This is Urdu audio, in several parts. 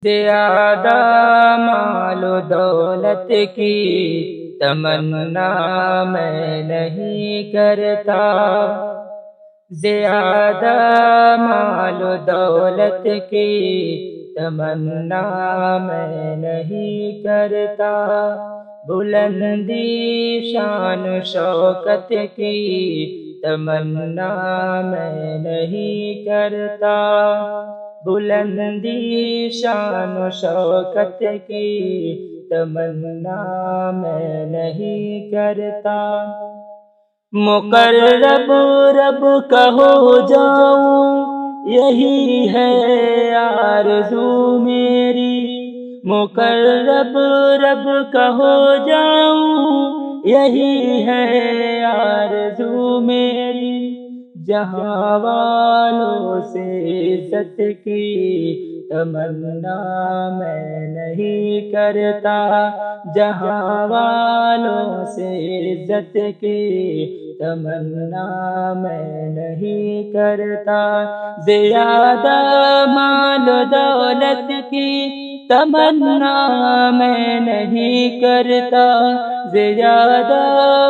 زیادہ مال و دولت کی تمنا میں نہیں کرتا، زیادہ مال و دولت کی تمنا میں نہیں کرتا، بلندی شان و شوکت کی تمنا میں نہیں کرتا، بلندی شان و شوکت کی تمنا میں نہیں کرتا، مقرب رب کا ہو جاؤں یہی ہے آرزو میری، مقرب رب کا ہو جاؤں یہی ہے آرزو میری، جہاں والوں سے عزت کی تمنا میں نہیں کرتا، جہاں والوں سے عزت کی تمنا میں نہیں کرتا، زیادہ مال و دولت کی تمنا میں نہیں کرتا، زیادہ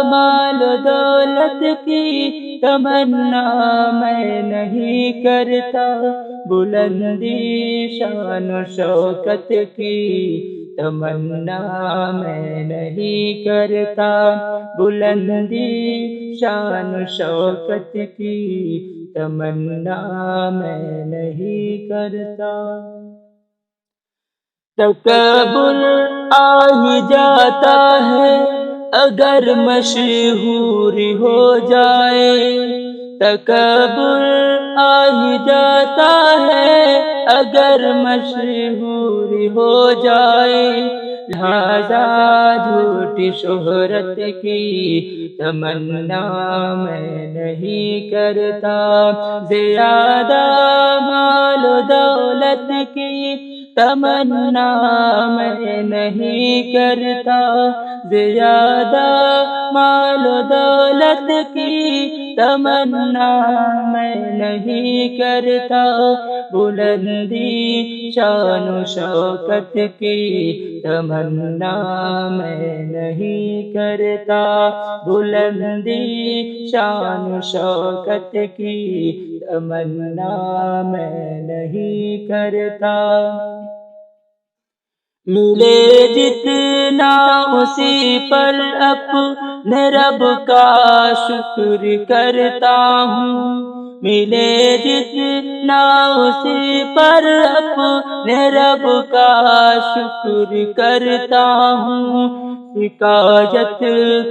مال و دولت کی تمنا میں نہیں کرتا، بلندی شان و شوکت کی تمنا میں نہیں کرتا، بلندی شان و شوکت کی تمنا میں نہیں کرتا، تکبر آ ہی جاتا ہے اگر مشہور ہو جائے، تکبر آ ہی جاتا ہے اگر مشہور ہو جائے، لہذا جھوٹی شہرت کی تمنا میں نہیں کرتا، زیادہ مال و دولت کی تمنا میں نہیں کرتا، زیادہ مال و دولت کی تمنا میں نہیں کرتا، بلندی شان و شوکت کی تمنا میں نہیں کرتا، بلندی شان و شوکت کی تمنا میں نہیں کرتا، ملے جتنا اسی پر اپنے رب کا شکر کرتا ہوں، ملے جتنا اسی پر اپنے رب کا شکر کرتا ہوں، شکایت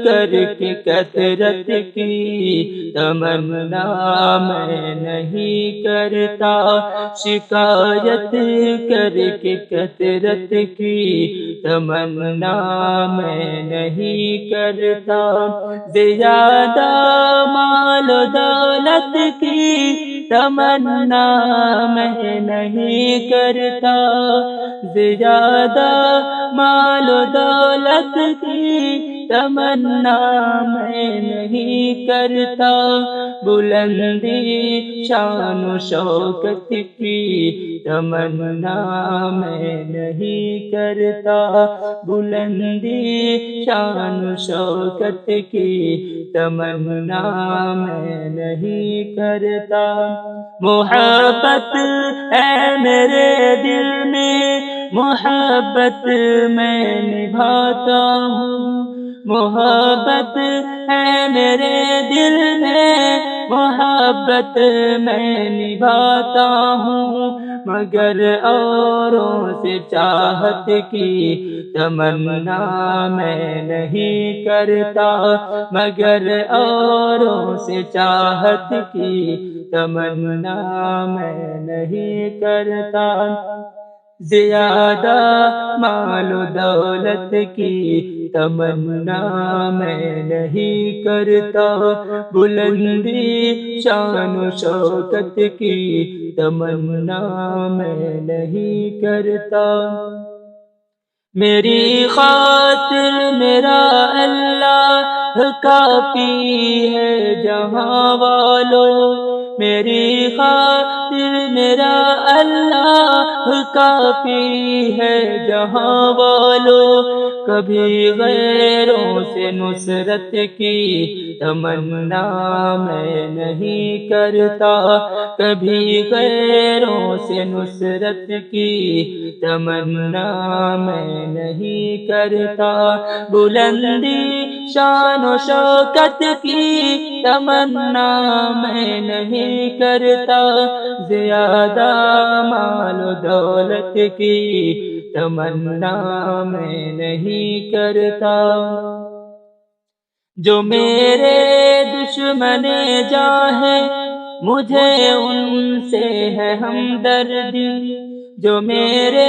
کر کے کثرت کی تمنا میں نہیں کرتا، شکایت کر کے کثرت کی تمنا میں نہیں کرتا، زیادہ مال و دولت کی تمنا میں نہیں کرتا، زیادہ مال و دولت کی تمنا میں نہیں کرتا، بلندی شان و شوکت کی تمنا میں نہیں کرتا، بلندی شان و شوکت کی تمنا میں نہیں کرتا، محبت ہے میرے دل میں محبت میں نبھاتا ہوں، محبت ہے میرے دل میں محبت میں نبھاتا ہوں، مگر اوروں سے چاہت کی تمنا میں نہیں کرتا، مگر اوروں سے چاہت کی تمنا میں نہیں کرتا، زیادہ مال و دولت کی تمنا میں نہیں کرتا، بلندی شان و شوکت کی تمنا میں نہیں کرتا، میری خاطر میرا اللہ کافی ہے جہاں والوں، میری خاطر میرا اللہ کافی ہے جہاں والوں، کبھی غیروں سے نصرت کی تمنا میں نہیں کرتا، کبھی غیروں سے نصرت کی تمنا میں نہیں کرتا، بلندی شان و شوکت کی تمنا میں نہیں کرتا، زیادہ مال و دولت کی تمنا میں نہیں کرتا، جو میرے دشمن جاں ہیں مجھے ان سے ہے ہمدردی، جو میرے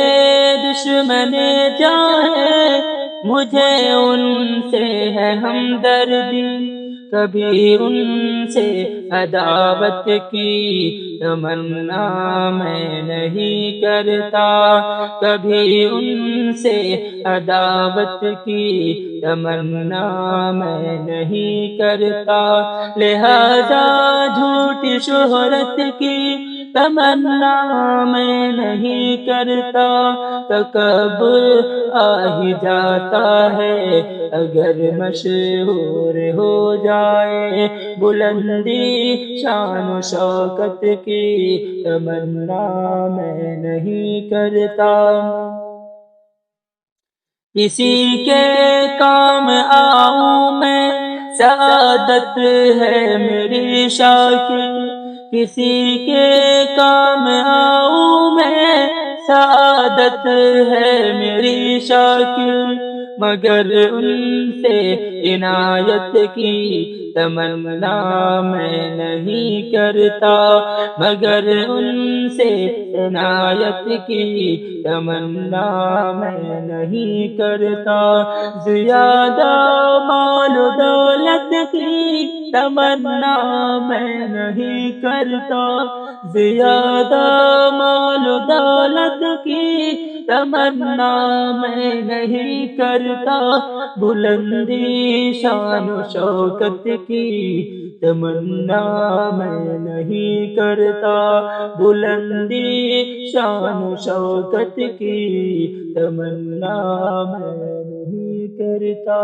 دشمن جاں ہیں مجھے ان سے ہے ہمدردی، کبھی ان سے عداوت کی تمنا میں نہیں کرتا، کبھی ان سے عداوت کی تمنا میں نہیں کرتا، لہذا جھوٹی شہرت کی تمنا میں نہیں کرتا، تکبر آ ہی جاتا ہے اگر مشہور ہو جائے، بلندی شان و شوکت کی تمنا میں نہیں کرتا، کسی کے کام آؤں میں سعادت ہے میری شاخ، کسی کے کام آؤں میں سعادت ہے میری شاخ، مگر ان سے عنایت کی تمنا میں نہیں کرتا، مگر ان سے عنایت کی تمنا میں نہیں کرتا، زیادہ مال و دولت کی تمنا میں نہیں کرتا، زیادہ مال و دولت کی تمنا میں نہیں کرتا، بلندی شان و شوکت کی تمنا میں نہیں کرتا، بلندی شان و شوکت کی تمنا میں نہیں کرتا۔